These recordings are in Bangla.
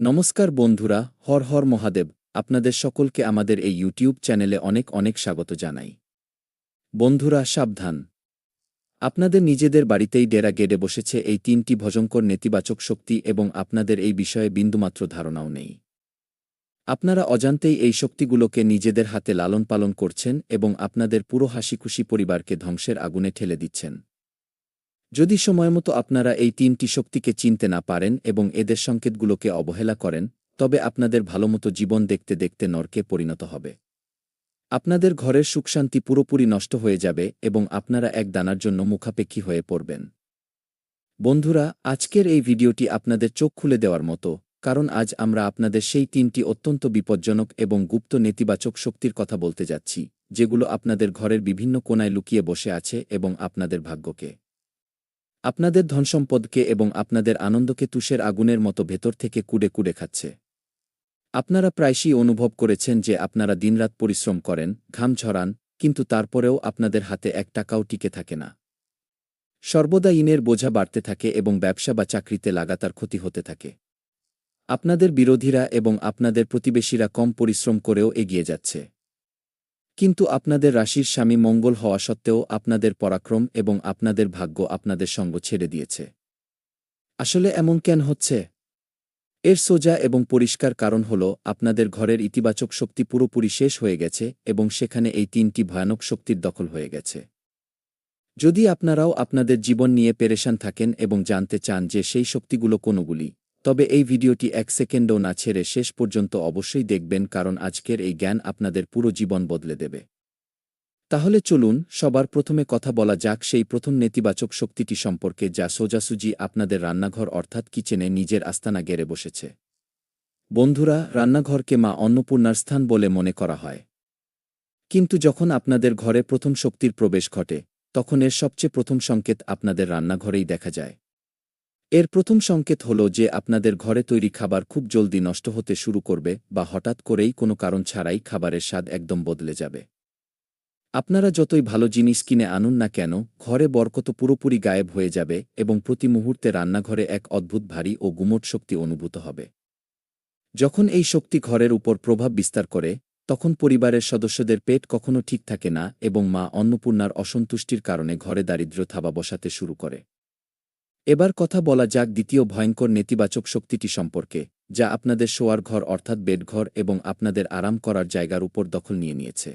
নমস্কার বন্ধুরা, হর হর মহাদেব। আপনাদের সকলকে আমাদের এই ইউটিউব চ্যানেলে অনেক অনেক স্বাগত জানাই। বন্ধুরা সাবধান, আপনাদের নিজেদের বাড়িতেই ডেরা গেড়ে বসেছে এই তিনটি ভয়ঙ্কর নেতিবাচক শক্তি এবং আপনাদের এই বিষয়ে বিন্দুমাত্র ধারণাও নেই। আপনারা অজান্তেই এই শক্তিগুলোকে নিজেদের হাতে লালন পালন করছেন এবং আপনাদের পুরো হাসিখুশি পরিবারকে ধ্বংসের আগুনে ঠেলে দিচ্ছেন। যদি সময়মতো আপনারা এই তিনটি শক্তিকে চিনতে না পারেন এবং এদের সংকেতগুলোকে অবহেলা করেন, তবে আপনাদের ভালোমতো জীবন দেখতে দেখতে নরকে পরিণত হবে। আপনাদের ঘরের সুখশান্তি পুরোপুরি নষ্ট হয়ে যাবে এবং আপনারা এক দানার জন্য মুখাপেক্ষী হয়ে পড়বেন। বন্ধুরা, আজকের এই ভিডিওটি আপনাদের চোখ খুলে দেওয়ার মতো, কারণ আজ আমরা আপনাদের সেই তিনটি অত্যন্ত বিপজ্জনক এবং গুপ্ত নেতিবাচক শক্তির কথা বলতে যাচ্ছি, যেগুলো আপনাদের ঘরের বিভিন্ন কোণায় লুকিয়ে বসে আছে এবং আপনাদের ভাগ্যকে, আপনাদের ধনসম্পদকে এবং আপনাদের আনন্দকে তুষের আগুনের মতো ভেতর থেকে কুড়ে কুড়ে খাচ্ছে। আপনারা প্রায়শই অনুভব করেছেন যে আপনারা দিনরাত পরিশ্রম করেন, ঘাম ঝরান, কিন্তু তারপরেও আপনাদের হাতে এক টাকাও টিকে থাকে না। সর্বদা ঋণের বোঝা বাড়তে থাকে এবং ব্যবসা বা চাকরিতে লাগাতার ক্ষতি হতে থাকে। আপনাদের বিরোধীরা এবং আপনাদের প্রতিবেশীরা কম পরিশ্রম করেও এগিয়ে যাচ্ছে, কিন্তু আপনাদের রাশির স্বামী মঙ্গল হওয়া সত্ত্বেও আপনাদের পরাক্রম এবং আপনাদের ভাগ্য আপনাদের সঙ্গ ছেড়ে দিয়েছে। আসলে এমন কেন হচ্ছে? এর সোজা এবং পরিষ্কার কারণ হল আপনাদের ঘরের ইতিবাচক শক্তি পুরোপুরি শেষ হয়ে গেছে এবং সেখানে এই তিনটি ভয়ানক শক্তির দখল হয়ে গেছে। যদি আপনারাও আপনাদের জীবন নিয়ে পেরেশান থাকেন এবং জানতে চান যে সেই শক্তিগুলো কোনগুলি, তবে এই ভিডিওটি এক সেকেন্ডও না ছেড়ে শেষ পর্যন্ত অবশ্যই দেখবেন, কারণ আজকের এই জ্ঞান আপনাদের পুরো জীবন বদলে দেবে। তাহলে চলুন সবার প্রথমে কথা বলা যাক সেই প্রথম নেতিবাচক শক্তিটি সম্পর্কে, যা সোজাসুজি আপনাদের রান্নাঘর অর্থাৎ কিচেনে নিজের আস্তানা গেড়ে বসেছে। বন্ধুরা, রান্নাঘরকে মা অন্নপূর্ণার স্থান বলে মনে করা হয়। কিন্তু যখন আপনাদের ঘরে প্রথম শক্তির প্রবেশ ঘটে, তখন এর সবচেয়ে প্রথম সংকেত আপনাদের রান্নাঘরেই দেখা যায়। এর প্রথম সংকেত হল যে আপনাদের ঘরে তৈরি খাবার খুব জলদি নষ্ট হতে শুরু করবে, বা হঠাৎ করেই কোনো কারণ ছাড়াই খাবারের স্বাদ একদম বদলে যাবে। আপনারা যতই ভালো জিনিস কিনে আনুন না কেন, ঘরে বরকত পুরোপুরি গায়েব হয়ে যাবে এবং প্রতি মুহূর্তে রান্নাঘরে এক অদ্ভুত ভারী ও গুমোট শক্তি অনুভূত হবে। যখন এই শক্তি ঘরের উপর প্রভাব বিস্তার করে, তখন পরিবারের সদস্যদের পেট কখনো ঠিক থাকে না এবং মা অন্নপূর্ণার অসন্তুষ্টির কারণে ঘরে দারিদ্র্য থাবা বসাতে শুরু করে। এবার কথা বলা যাক দ্বিতীয় ভয়ঙ্কর নেতিবাচক শক্তিটি সম্পর্কে, যা আপনাদের শোয়ার ঘর অর্থাৎ বেডঘর এবং আপনাদের আরাম করার জায়গার উপর দখল নিয়ে নিয়েছে।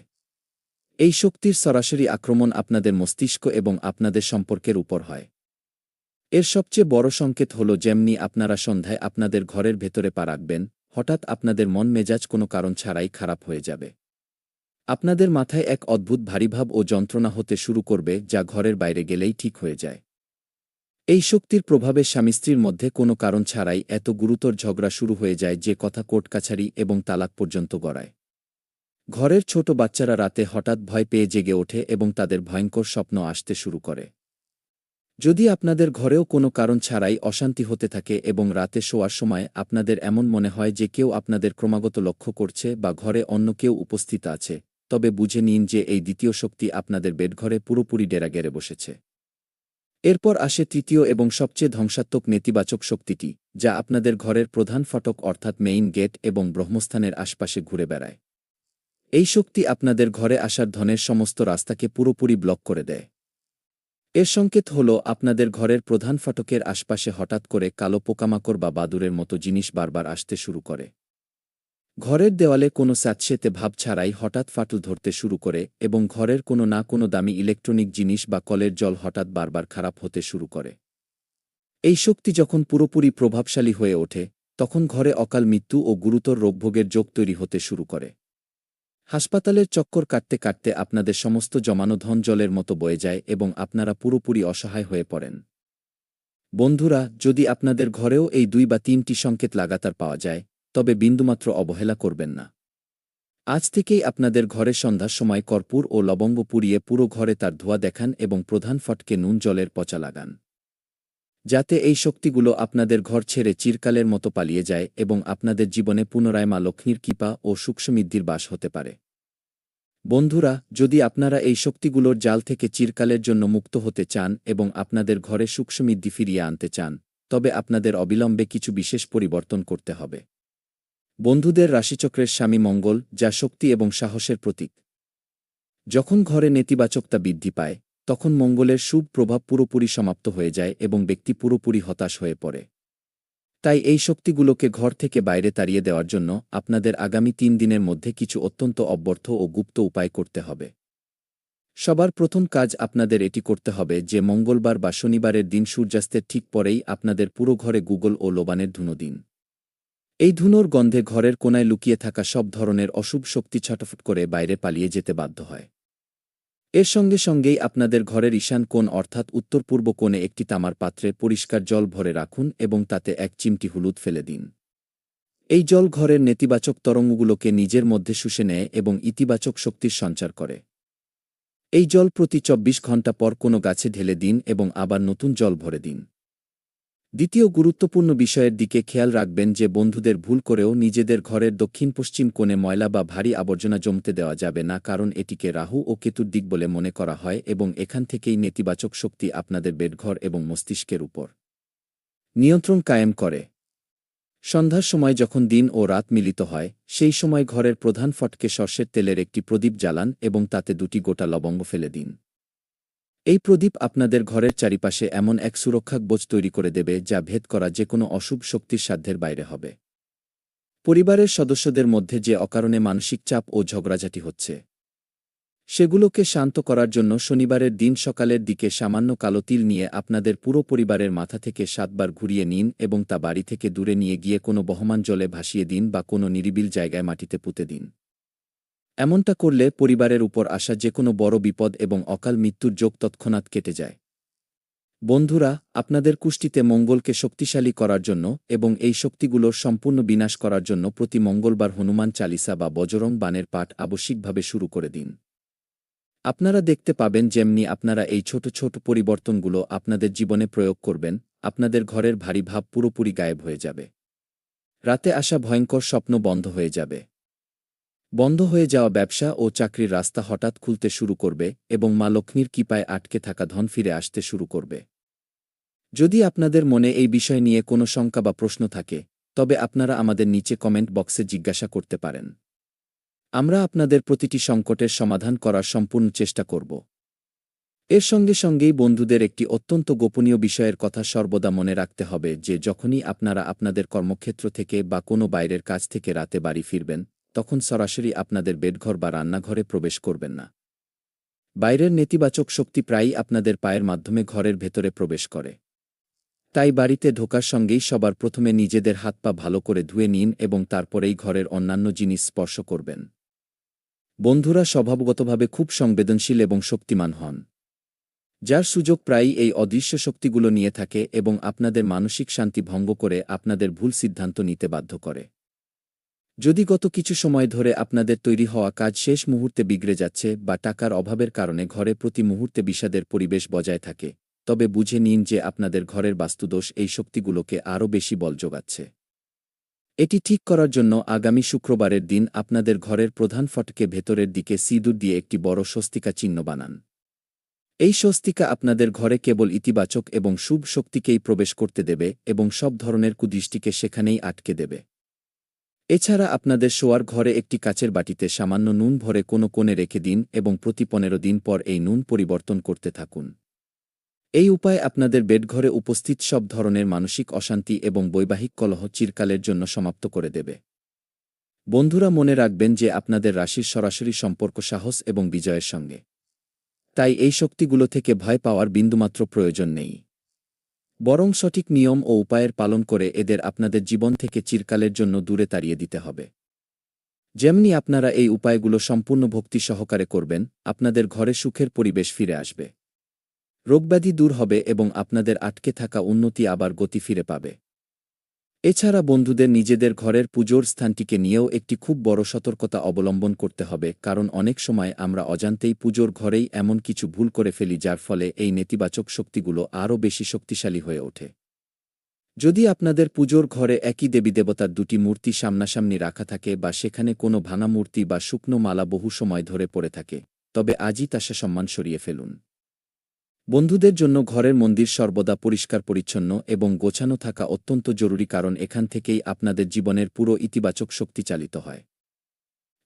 এই শক্তির সরাসরি আক্রমণ আপনাদের মস্তিষ্ক এবং আপনাদের সম্পর্কের উপর হয়। এর সবচেয়ে বড় সংকেত হল, যেমনি আপনারা সন্ধ্যায় আপনাদের ঘরের ভেতরে পা রাখবেন, হঠাৎ আপনাদের মন মেজাজ কোনো কারণ ছাড়াই খারাপ হয়ে যাবে। আপনাদের মাথায় এক অদ্ভুত ভারীভাব ও যন্ত্রণা হতে শুরু করবে, যা ঘরের বাইরে গেলেই ঠিক হয়ে যায়। এই শক্তির প্রভাবে স্বামী স্ত্রীর মধ্যে কোনো কারণ ছাড়াই এত গুরুতর ঝগড়া শুরু হয়ে যায় যে কথা কোর্ট কাছারি এবং তালাক পর্যন্ত গড়ায়। ঘরের ছোট বাচ্চারা রাতে হঠাৎ ভয় পেয়ে জেগে ওঠে এবং তাদের ভয়ঙ্কর স্বপ্ন আসতে শুরু করে। যদি আপনাদের ঘরেও কোনো কারণ ছাড়াই অশান্তি হতে থাকে এবং রাতে শোয়ার সময় আপনাদের এমন মনে হয় যে কেউ আপনাদের ক্রমাগত লক্ষ্য করছে বা ঘরে অন্য কেউ উপস্থিত আছে, তবে বুঝে নিন যে এই দ্বিতীয় শক্তি আপনাদের বেডঘরে পুরোপুরি ডেরা গেড়ে বসেছে। এরপর আসে তৃতীয় এবং সবচেয়ে ধ্বংসাত্মক নেতিবাচক শক্তিটি, যা আপনাদের ঘরের প্রধান ফটক অর্থাৎ মেইন গেট এবং ব্রহ্মস্থানের আশপাশে ঘুরে বেড়ায়। এই শক্তি আপনাদের ঘরে আসার ধনের সমস্ত রাস্তাকে পুরোপুরি ব্লক করে দেয়। এর সংকেত হল আপনাদের ঘরের প্রধান ফটকের আশপাশে হঠাৎ করে কালো পোকামাকড় বা বাদুড়ের মতো জিনিস বারবার আসতে শুরু করে। ঘরের দেওয়ালে কোনো স্যাঁতসেঁতে ভাব ছাড়াই হঠাৎ ফাটল ধরতে শুরু করে এবং ঘরের কোনো না কোনো দামি ইলেকট্রনিক জিনিস বা কলের জল হঠাৎ বারবার খারাপ হতে শুরু করে। এই শক্তি যখন পুরোপুরি প্রভাবশালী হয়ে ওঠে, তখন ঘরে অকাল মৃত্যু ও গুরুতর রোগভোগের যোগ তৈরি হতে শুরু করে। হাসপাতালের চক্কর কাটতে কাটতে আপনাদের সমস্ত জমানো ধন জলের মতো বয়ে যায় এবং আপনারা পুরোপুরি অসহায় হয়ে পড়েন। বন্ধুরা, যদি আপনাদের ঘরেও এই 2 বা 3টি সংকেত লাগাতার পাওয়া যায়, তবে বিন্দুমাত্র অবহেলা করবেন না। আজ থেকেই আপনাদের ঘরে সন্ধ্যার সময় কর্পূর ও লবঙ্গ পুড়িয়ে পুরো ঘরে তার ধোঁয়া দেখান এবং প্রধান ফটকে নুন জলের পচা লাগান, যাতে এই শক্তিগুলো আপনাদের ঘর ছেড়ে চিরকালের মতো পালিয়ে যায় এবং আপনাদের জীবনে পুনরায় মা লক্ষ্মীর কৃপা ও সুখসমৃদ্ধির বাস হতে পারে। বন্ধুরা, যদি আপনারা এই শক্তিগুলোর জাল থেকে চিরকালের জন্য মুক্ত হতে চান এবং আপনাদের ঘরে সুখসমৃদ্ধি ফিরিয়ে আনতে চান, তবে আপনাদের অবিলম্বে কিছু বিশেষ পরিবর্তন করতে হবে। বন্ধুদের রাশিচক্রের স্বামী মঙ্গল, যা শক্তি এবং সাহসের প্রতীক। যখন ঘরে নেতিবাচকতা বৃদ্ধি পায়, তখন মঙ্গলের শুভ প্রভাব পুরোপুরি সমাপ্ত হয়ে যায় এবং ব্যক্তি পুরোপুরি হতাশ হয়ে পড়ে। তাই এই শক্তিগুলোকে ঘর থেকে বাইরে তাড়িয়ে দেওয়ার জন্য আপনাদের আগামী ৩ দিনের মধ্যে কিছু অত্যন্ত অব্যর্থ ও গুপ্ত উপায় করতে হবে। সবার প্রথম কাজ আপনাদের এটি করতে হবে যে মঙ্গলবার বা শনিবারের দিন সূর্যাস্তের ঠিক পরেই আপনাদের পুরো ঘরে গুগল ও লোবানের ধুনো দিন। এই ধুনোর গন্ধে ঘরের কোনায় লুকিয়ে থাকা সব ধরনের অশুভ শক্তি ছটফট করে বাইরে পালিয়ে যেতে বাধ্য হয়। এর সঙ্গে সঙ্গেই আপনাদের ঘরের ঈশান কোণ অর্থাৎ উত্তর পূর্ব কোণে একটি তামার পাত্রে পরিষ্কার জল ভরে রাখুন এবং তাতে ১ চিমটি হলুদ ফেলে দিন। এই জল ঘরের নেতিবাচক তরঙ্গগুলোকে নিজের মধ্যে শুষে নেয় এবং ইতিবাচক শক্তির সঞ্চার করে। এই জল প্রতি ২৪ ঘণ্টা পর কোনো গাছে ঢেলে দিন এবং আবার নতুন জল ভরে দিন। দ্বিতীয় গুরুত্বপূর্ণ বিষয়ের দিকে খেয়াল রাখবেন যে বন্ধুদের ভুল করেও নিজেদের ঘরের দক্ষিণ-পশ্চিম কোণে ময়লা বা ভারী আবর্জনা জমতে দেওয়া যাবে না, কারণ এটিকে রাহু ও কেতুর দিক বলে মনে করা হয় এবং এখান থেকেই নেতিবাচক শক্তি আপনাদের বেডঘর এবং মস্তিষ্কের উপর নিয়ন্ত্রণ কায়েম করে। সন্ধ্যার সময় যখন দিন ও রাত মিলিত হয়, সেই সময় ঘরের প্রধান ফটকে সর্ষের তেলের একটি প্রদীপ জ্বালান এবং তাতে ২টি গোটা লবঙ্গ ফেলে দিন। এই প্রদীপ আপনাদের ঘরের চারিপাশে এমন এক সুরক্ষা কবচ তৈরি করে দেবে যা ভেদ করা যে কোনো অশুভ শক্তির সাধ্যের বাইরে হবে। পরিবারের সদস্যদের মধ্যে যে অকারণে মানসিক চাপ ও ঝগড়াঝাটি হচ্ছে, সেগুলোকে শান্ত করার জন্য শনিবারের দিন সকালের দিকে সামান্য কালো তিল নিয়ে আপনাদের পুরো পরিবারের মাথা থেকে ৭ বার ঘুরিয়ে নিন এবং তা বাড়ি থেকে দূরে নিয়ে গিয়ে কোনো বহমান জলে ভাসিয়ে দিন বা কোনো নিরিবিল জায়গায় মাটিতে পুঁতে দিন। এমনটা করলে পরিবারের উপর আসা যে কোনো বড় বিপদ এবং অকাল মৃত্যুর যোগ তৎক্ষণাৎ কেটে যায়। বন্ধুরা, আপনাদের কুষ্টিতে মঙ্গলকে শক্তিশালী করার জন্য এবং এই শক্তিগুলোর সম্পূর্ণ বিনাশ করার জন্য প্রতি মঙ্গলবার হনুমান চালিসা বা বজরং বাণের পাঠ আবশ্যিকভাবে শুরু করে দিন। আপনারা দেখতে পাবেন যেমনি আপনারা এই ছোট ছোট পরিবর্তনগুলো আপনাদের জীবনে প্রয়োগ করবেন, আপনাদের ঘরের ভারী ভাব পুরোপুরি গায়েব হয়ে যাবে। রাতে আসা ভয়ঙ্কর স্বপ্ন বন্ধ হয়ে যাবে। বন্ধ হয়ে যাওয়া ব্যবসা ও চাকরির রাস্তা হঠাৎ খুলতে শুরু করবে এবং মা লক্ষ্মীর কৃপায় আটকে থাকা ধন ফিরে আসতে শুরু করবে। যদি আপনাদের মনে এই বিষয় নিয়ে কোনো শঙ্কা বা প্রশ্ন থাকে, তবে আপনারা আমাদের নিচে কমেন্ট বক্সে জিজ্ঞাসা করতে পারেন। আমরা আপনাদের প্রতিটি সংকটের সমাধান করার সম্পূর্ণ চেষ্টা করব। এর সঙ্গে সঙ্গেই বন্ধুদের একটি অত্যন্ত গোপনীয় বিষয়ের কথা সর্বদা মনে রাখতে হবে যে যখনই আপনারা আপনাদের কর্মক্ষেত্র থেকে বা কোনো বাইরের কাজ থেকে রাতে বাড়ি ফিরবেন, তখন সরাসরি আপনাদের বেডঘর বা রান্নাঘরে প্রবেশ করবেন না। বাইরের নেতিবাচক শক্তি প্রায়ই আপনাদের পায়ের মাধ্যমে ঘরের ভেতরে প্রবেশ করে। তাই বাড়িতে ঢোকার সঙ্গেই সবার প্রথমে নিজেদের হাত পা ভালো করে ধুয়ে নিন এবং তারপরেই ঘরের অন্যান্য জিনিস স্পর্শ করবেন। বন্ধুরা স্বভাবগতভাবে খুব সংবেদনশীল এবং শক্তিমান হন, যার সুযোগ প্রায়ই এই অদৃশ্য শক্তিগুলো নিয়ে থাকে এবং আপনাদের মানসিক শান্তি ভঙ্গ করে আপনাদের ভুল সিদ্ধান্ত নিতে বাধ্য করে। যদি গত কিছু সময় ধরে আপনাদের তৈরি হওয়া কাজ শেষ মুহূর্তে বিগড়ে যাচ্ছে বা টাকার অভাবের কারণে ঘরে প্রতি মুহূর্তে বিষাদের পরিবেশ বজায় থাকে, তবে বুঝে নিন যে আপনাদের ঘরের বাস্তুদোষ এই শক্তিগুলোকে আরও বেশি বল যোগাচ্ছে। এটি ঠিক করার জন্য আগামী শুক্রবারের দিন আপনাদের ঘরের প্রধান ফটকে ভেতরের দিকে সিঁদুর দিয়ে একটি বড় স্বস্তিকা চিহ্ন বানান। এই স্বস্তিকা আপনাদের ঘরে কেবল ইতিবাচক এবং শুভ শক্তিকেই প্রবেশ করতে দেবে এবং সব ধরনের কুদৃষ্টিকে সেখানেই আটকে দেবে। এছাড়া আপনাদের শোয়ার ঘরে একটি কাচের বাটিতে সামান্য নুন ভরে কোনো কোণে রেখে দিন এবং প্রতি ১৫ দিন পর এই নুন পরিবর্তন করতে থাকুন। এই উপায় আপনাদের বেডঘরে উপস্থিত সব ধরনের মানসিক অশান্তি এবং বৈবাহিক কলহ চিরকালের জন্য সমাপ্ত করে দেবে। বন্ধুরা মনে রাখবেন যে আপনাদের রাশির সরাসরি সম্পর্ক সাহস এবং বিজয়ের সঙ্গে। তাই এই শক্তিগুলো থেকে ভয় পাওয়ার বিন্দুমাত্র প্রয়োজন নেই। বরং সঠিক নিয়ম ও উপায়ের পালন করে এদের আপনাদের জীবন থেকে চিরকালের জন্য দূরে তাড়িয়ে দিতে হবে। যেমনি আপনারা এই উপায়গুলো সম্পূর্ণ ভক্তি সহকারে করবেন, আপনাদের ঘরে সুখের পরিবেশ ফিরে আসবে, রোগব্যাধি দূর হবে এবং আপনাদের আটকে থাকা উন্নতি আবার গতি ফিরে পাবে। এছাড়া বন্ধুদের নিজেদের ঘরের পুজোর স্থানটিকে নিয়েও একটি খুব বড় সতর্কতা অবলম্বন করতে হবে, কারণ অনেক সময় আমরা অজান্তেই পুজোর ঘরেই এমন কিছু ভুল করে ফেলি যার ফলে এই নেতিবাচক শক্তিগুলো আরও বেশি শক্তিশালী হয়ে ওঠে। যদি আপনাদের পুজোর ঘরে একই দেবীদেবতার ২টি মূর্তি সামনাসামনি রাখা থাকে বা সেখানে কোনো ভাঙা মূর্তি বা শুকনো মালা বহু সময় ধরে পড়ে থাকে, তবে আজই তা সম্মান সরিয়ে ফেলুন। বন্ধুদের জন্য ঘরের মন্দির সর্বদা পরিষ্কার পরিচ্ছন্ন এবং গোছানো থাকা অত্যন্ত জরুরি, কারণ এখান থেকেই আপনাদের জীবনের পুরো ইতিবাচক শক্তি চালিত হয়।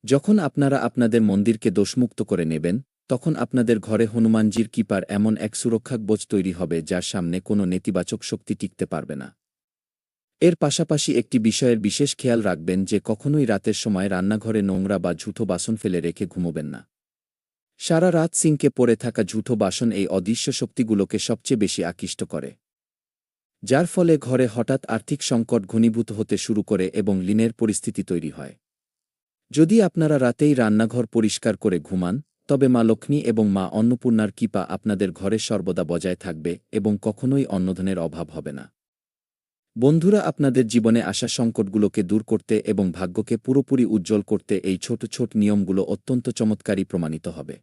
যখন আপনারা আপনাদের মন্দিরকে দোষমুক্ত করে নেবেন, তখন আপনাদের ঘরে হনুমানজির কৃপার এমন এক সুরক্ষা কবচ তৈরি হবে যার সামনে কোনো নেতিবাচক শক্তি টিকতে পারবে না। এর পাশাপাশি একটি বিষয়ের বিশেষ খেয়াল রাখবেন যে কখনোই রাতের সময় রান্নাঘরে নোংরা বা ঝুঁটো বাসন ফেলে রেখে ঘুমোবেন না। সারা রাত সিঙ্কে পড়ে থাকা ঝুঁটো বাসন এই অদৃশ্য শক্তিগুলোকে সবচেয়ে বেশি আকৃষ্ট করে, যার ফলে ঘরে হঠাৎ আর্থিক সংকট ঘনীভূত হতে শুরু করে এবং ঋণের পরিস্থিতি তৈরি হয়। যদি আপনারা রাতেই রান্নাঘর পরিষ্কার করে ঘুমান, তবে মা লক্ষ্মী এবং মা অন্নপূর্ণার কৃপা আপনাদের ঘরে সর্বদা বজায় থাকবে এবং কখনোই অন্নধনের অভাব হবে না। বন্ধুরা, আপনাদের জীবনে আসা সংকটগুলোকে দূর করতে এবং ভাগ্যকে পুরোপুরি উজ্জ্বল করতে এই ছোট ছোট নিয়মগুলো অত্যন্ত চমৎকারী প্রমাণিত হবে।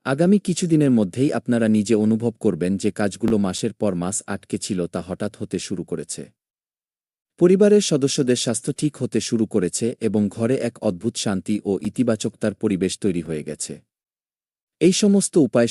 আগামী কিছুদিনের মধ্যেই আপনারা নিজে অনুভব করবেন যে কাজগুলো মাসের পর মাস আটকে ছিল তা হঠাৎ হতে শুরু করেছে। পরিবারের সদস্যদের স্বাস্থ্য ঠিক হতে শুরু করেছে এবং ঘরে এক অদ্ভুত শান্তি ও ইতিবাচকতার পরিবেশ তৈরি হয়ে গেছে। এই সমস্ত উপায়